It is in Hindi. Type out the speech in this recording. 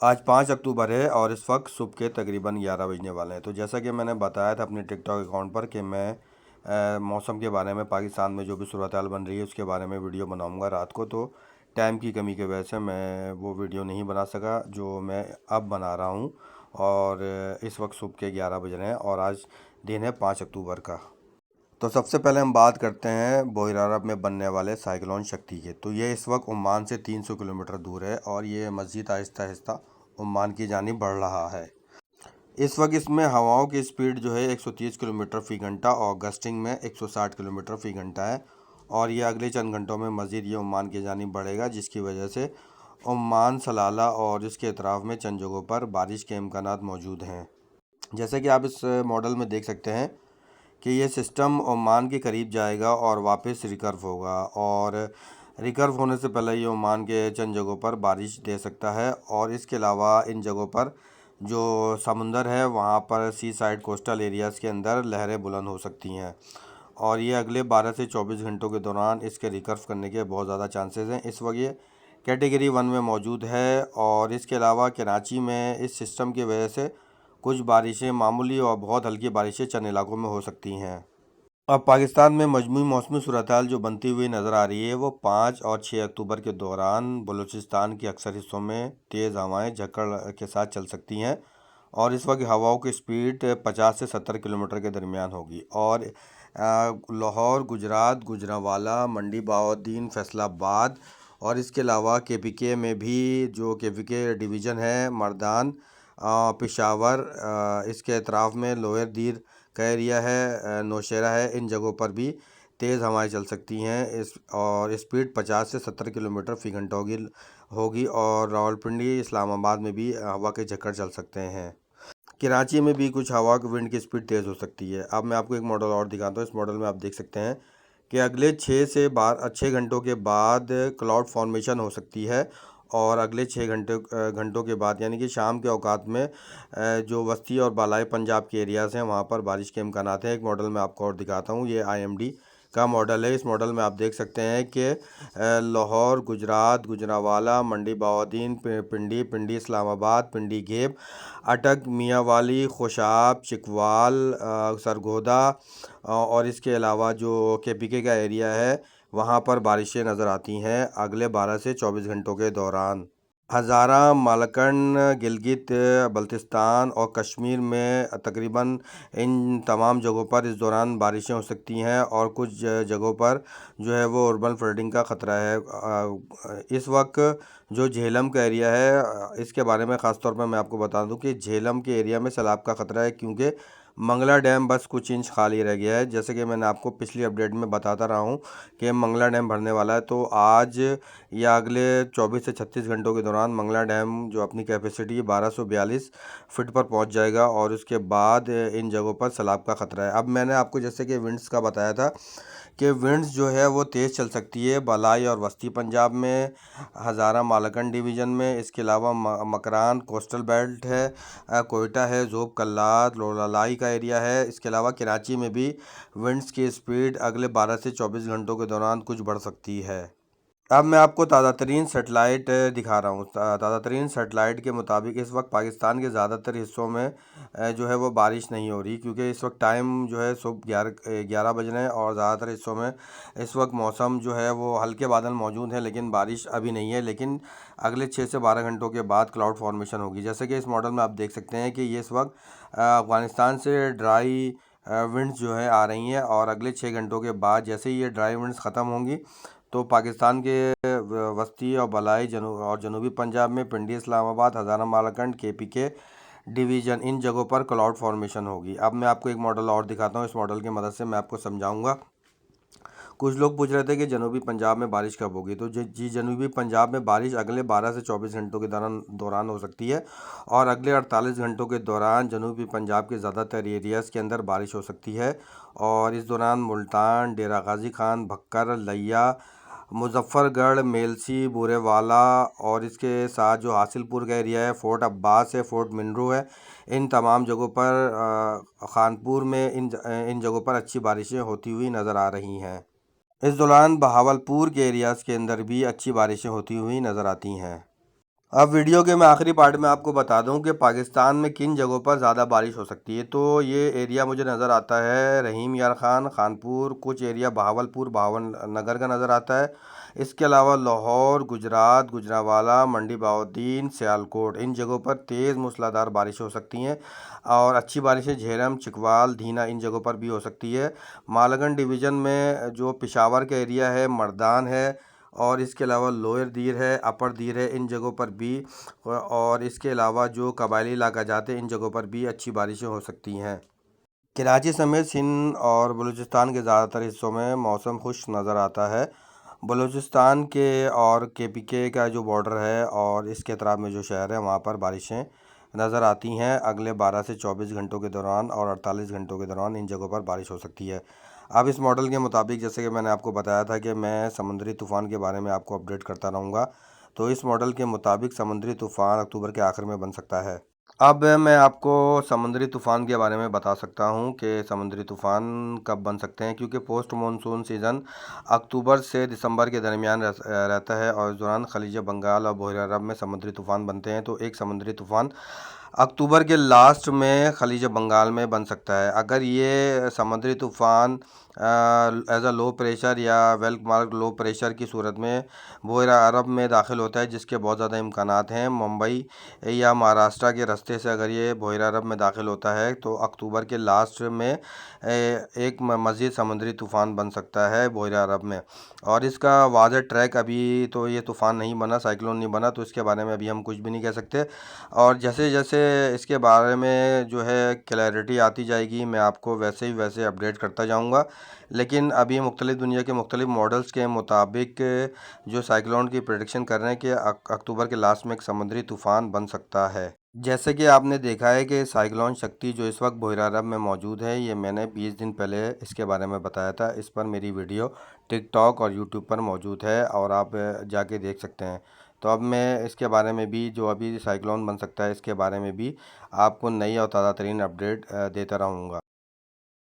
आज 5 अक्टूबर है और इस वक्त सुबह के तकरीबन 11 बजने वाले हैं। तो जैसा कि मैंने बताया था अपने टिकटॉक अकाउंट पर कि मैं मौसम के बारे में, पाकिस्तान में जो भी सूरत हाल बन रही है उसके बारे में वीडियो बनाऊंगा रात को। तो टाइम की कमी की वजह से मैं वो वीडियो नहीं बना सका जो मैं अब बना रहा हूँ। और इस वक्त सुबह के 11 बज रहे हैं और आज दिन है 5 अक्टूबर का। तो सबसे पहले हम बात करते हैं बौर अरब में बनने वाले साइक्लोन शक्ति के। तो ये इस वक्त ओमान से 300 किलोमीटर दूर है और ये मज़ीद आहिस्ता आहिस्ता ओमान की जानिब बढ़ रहा है। इस वक्त इसमें हवाओं की स्पीड जो है 130 किलोमीटर फ़ी घंटा और गस्टिंग में 160 किलोमीटर फ़ी घंटा है। और ये अगले चंद घंटों में मज़ीद ये ओमान की जानिब बढ़ेगा, जिसकी वजह से ओमान, सलाला और इसके अतराफ़ में चंद जगहों पर बारिश के इम्कानात मौजूद हैं। जैसे कि आप इस मॉडल में देख सकते हैं कि ये सिस्टम ओमान के करीब जाएगा और वापस रिकर्व होगा, और रिकर्व होने से पहले ये ओमान के चंद जगहों पर बारिश दे सकता है। और इसके अलावा इन जगहों पर जो समुंदर है वहाँ पर सी साइड कोस्टल एरियाज़ के अंदर लहरें बुलंद हो सकती हैं। और ये अगले 12 से 24 घंटों के दौरान इसके रिकर्व करने के बहुत ज़्यादा चांसेस हैं। इस वक्त ये कैटेगरी 1 में मौजूद है। और इसके अलावा कराची में इस सिस्टम की वजह से कुछ बारिशें, मामूली और बहुत हल्की बारिशें चंद इलाकों में हो सकती हैं। अब पाकिस्तान में मजमूई मौसमी सूरत हाल जो बनती हुई नज़र आ रही है वो 5 और 6 अक्टूबर के दौरान बलूचिस्तान के अक्सर हिस्सों में तेज़ हवाएं झक्कड़ के साथ चल सकती हैं। और इस वक्त हवाओं की स्पीड 50 से 70 किलोमीटर के दरमियान होगी। और लाहौर, गुजरात, गुजरांवाला, मंडी बहाउद्दीन, फैसलाबाद और इसके अलावा केपीके में भी, जो केपीके डिवीज़न है, मर्दान, पेशावर, इसके अतराफ़ में लोअर दीर का एरिया है, नौशेरा है, इन जगहों पर भी तेज़ हवाएं चल सकती हैं। और स्पीड 50 से 70 किलोमीटर फ़ी घंटा होगी। और रावलपिंडी, इस्लामाबाद में भी हवा के झक्कड़ चल सकते हैं। कराची में भी कुछ हवा की विंड की स्पीड तेज़ हो सकती है। अब मैं आपको एक मॉडल और दिखाता हूँ। इस मॉडल में आप देख सकते हैं कि अगले 6 घंटों के बाद क्लाउड फॉर्मेशन हो सकती है। और अगले 6 घंटों के बाद, यानी कि शाम के औकात में, जो वस्ती और बालाई पंजाब के एरियाज़ हैं वहाँ पर बारिश के इम्कानात हैं। एक मॉडल मैं आपको और दिखाता हूँ। ये IMD का मॉडल है। इस मॉडल में आप देख सकते हैं कि लाहौर, गुजरात, गुजरांवाला, मंडी बहाउद्दीन, पिंडी इस्लामाबाद, पिंडी घेब, अटक, मियांवाली, खुशाब, चिकवाल, सरगोदा और इसके अलावा जो KPK का एरिया है वहाँ पर बारिशें नज़र आती हैं अगले 12 से 24 घंटों के दौरान। हज़ारा, मालकंड, गिलगित बल्तिस्तान और कश्मीर में तकरीबन इन तमाम जगहों पर इस दौरान बारिशें हो सकती हैं। और कुछ जगहों पर जो है वो अर्बन फ्लडिंग का ख़तरा है। इस वक्त जो झेलम का एरिया है, इसके बारे में ख़ास तौर पर मैं आपको बता दूं कि झेलम के एरिया में सैलाब का ख़तरा है, क्योंकि मंगला डैम बस कुछ इंच खाली रह गया है। जैसे कि मैंने आपको पिछली अपडेट में बताता रहा हूँ कि मंगला डैम भरने वाला है। तो आज या अगले 24 से 36 घंटों के दौरान मंगला डैम जो अपनी कैपेसिटी 1242 फिट पर पहुंच जाएगा और उसके बाद इन जगहों पर सैलाब का ख़तरा है। अब मैंने आपको जैसे कि विंड्स का बताया था कि विंड्स जो है वो तेज़ चल सकती है बलाई और वस्ती पंजाब में, हज़ारा, मालकंड डिवीज़न में। इसके अलावा मकरान कोस्टल बेल्ट है, कोयटा है, जोब, कल्लात, लोलालाई का एरिया है। इसके अलावा कराची में भी विंड्स की स्पीड अगले 12 से 24 घंटों के दौरान कुछ बढ़ सकती है। अब मैं आपको ताज़ा तरीन सेटेलाइट दिखा रहा हूँ। ताज़ा तरीन सेटेलाइट के मुताबिक इस वक्त पाकिस्तान के ज़्यादातर हिस्सों में जो है वो बारिश नहीं हो रही, क्योंकि इस वक्त टाइम जो है सुबह 11 बज रहे हैं और ज़्यादातर हिस्सों में इस वक्त मौसम जो है वो हल्के बादल मौजूद हैं, लेकिन बारिश अभी नहीं है। लेकिन अगले 6 से 12 घंटों के बाद क्लाउड फॉर्मेशन होगी। जैसे कि इस मॉडल में आप देख सकते हैं कि ये इस वक्त अफ़गानिस्तान से ड्राई विंड्स जो है आ रही हैं। और अगले 6 घंटों के बाद जैसे ही ये ड्राई विंड्स ख़त्म होंगी तो पाकिस्तान के वस्ती और बलाई जनूबी पंजाब में पिंडी, इस्लामाबाद, हज़ारा, मालकंड, KPK डिवीज़न, इन जगहों पर क्लाउड फॉर्मेशन होगी। अब मैं आपको एक मॉडल और दिखाता हूँ। इस मॉडल की मदद से मैं आपको समझाऊंगा। कुछ लोग पूछ रहे थे कि जनूबी पंजाब में बारिश कब होगी। तो जी, जनूबी पंजाब में बारिश अगले 12 से 24 घंटों के दौरान हो सकती है। और अगले 48 घंटों के दौरान जनूबी पंजाब के ज़्यादातर एरियाज़ के अंदर बारिश हो सकती है। और इस दौरान मुल्तान, डेरा गाजी खान, भक्कर, लिया, मुजफ्फरगढ़, मेलसी, बूरेवाला और इसके साथ जो हासिलपुर का एरिया है, फ़ोर्ट अब्बास है, फ़ोर्ट मिनरू है, इन तमाम जगहों पर, खानपुर में, इन जगहों पर अच्छी बारिशें होती हुई नज़र आ रही हैं। इस दौरान बहावलपुर के एरियाज़ के अंदर भी अच्छी बारिशें होती हुई नज़र आती हैं। अब वीडियो के मैं आखिरी पार्ट में आपको बता दूं कि पाकिस्तान में किन जगहों पर ज़्यादा बारिश हो सकती है। तो ये एरिया मुझे नज़र आता है रहीम यार ख़ान, खानपुर, कुछ एरिया बहावलपुर, भावन नगर का नज़र आता है। इसके अलावा लाहौर, गुजरात, गुजरांवाला, मंडी बहाउद्दीन, सियालकोट, इन जगहों पर तेज़ मूसलाधार बारिश हो सकती हैं। और अच्छी बारिशें झेरम, चिकवाल, धीना, इन जगहों पर भी हो सकती है। मालगन डिवीज़न में जो पेशावर का एरिया है, मर्दान है, और इसके अलावा लोअर दीर है, अपर दीर है, इन जगहों पर भी। और इसके अलावा जो कबायली इलाका जाते हैं, इन जगहों पर भी अच्छी बारिशें हो सकती हैं। कराची समेत सिंध और बलूचिस्तान के ज़्यादातर हिस्सों में मौसम खुश नज़र आता है। बलूचिस्तान के और केपीके का जो बॉर्डर है और इसके अतराफ में जो शहर है, वहाँ पर बारिशें नज़र आती हैं अगले 12 से 24 घंटों के दौरान, और 48 घंटों के दौरान इन जगहों पर बारिश हो सकती है। अब इस मॉडल के मुताबिक, जैसे कि मैंने आपको बताया था कि मैं समुद्री तूफ़ान के बारे में आपको अपडेट करता रहूँगा, तो इस मॉडल के मुताबिक समुद्री तूफ़ान अक्टूबर के आखिर में बन सकता है। अब मैं आपको समुद्री तूफ़ान के बारे में बता सकता हूँ कि समुद्री तूफ़ान कब बन सकते हैं, क्योंकि पोस्ट मानसून सीज़न अक्टूबर से दिसंबर के दरमियान रहता है, और इस दौरान खलीज बंगाल और बहर अरब में समुद्री तूफ़ान बनते हैं। तो एक समुद्री तूफ़ान अक्टूबर के लास्ट में खलीज बंगाल में बन सकता है। अगर ये समुद्री तूफ़ान एज अ लो प्रेशर या वेल मार्क लो प्रेशर की सूरत में बहर अरब में दाखिल होता है, जिसके बहुत ज़्यादा इम्कानात हैं, मुंबई या महाराष्ट्र के रास्ते से अगर ये बहर अरब में दाखिल होता है, तो अक्टूबर के लास्ट में एक मज़ीद समुद्री तूफ़ान बन सकता है बहर अरब में। और इसका वाज़ह ट्रैक, अभी तो ये तूफ़ान नहीं बना, साइक्लोन नहीं बना, तो इसके बारे में अभी हम कुछ भी नहीं कह सकते। और जैसे जैसे इसके बारे में जो है क्लैरिटी आती जाएगी, मैं आपको वैसे ही वैसे अपडेट करता जाऊंगा। लेकिन अभी मुख्तलिफ दुनिया के मुख्तलिफ मॉडल्स के मुताबिक जो साइक्लोन की प्रेडिक्शन कर रहे हैं कि अक्टूबर के लास्ट में एक समुद्री तूफ़ान बन सकता है। जैसे कि आपने देखा है कि साइक्लोन शक्ति जो इस वक्त बहर अरब में मौजूद है, ये मैंने 20 दिन पहले इसके बारे में बताया था। इस पर मेरी वीडियो टिकटॉक और यूट्यूब पर मौजूद है, और आप जाके देख सकते हैं। तो अब मैं इसके बारे में भी, जो अभी साइक्लोन बन सकता है, इसके बारे में भी आपको नई और ताज़ा तरीन अपडेट देता रहूँगा।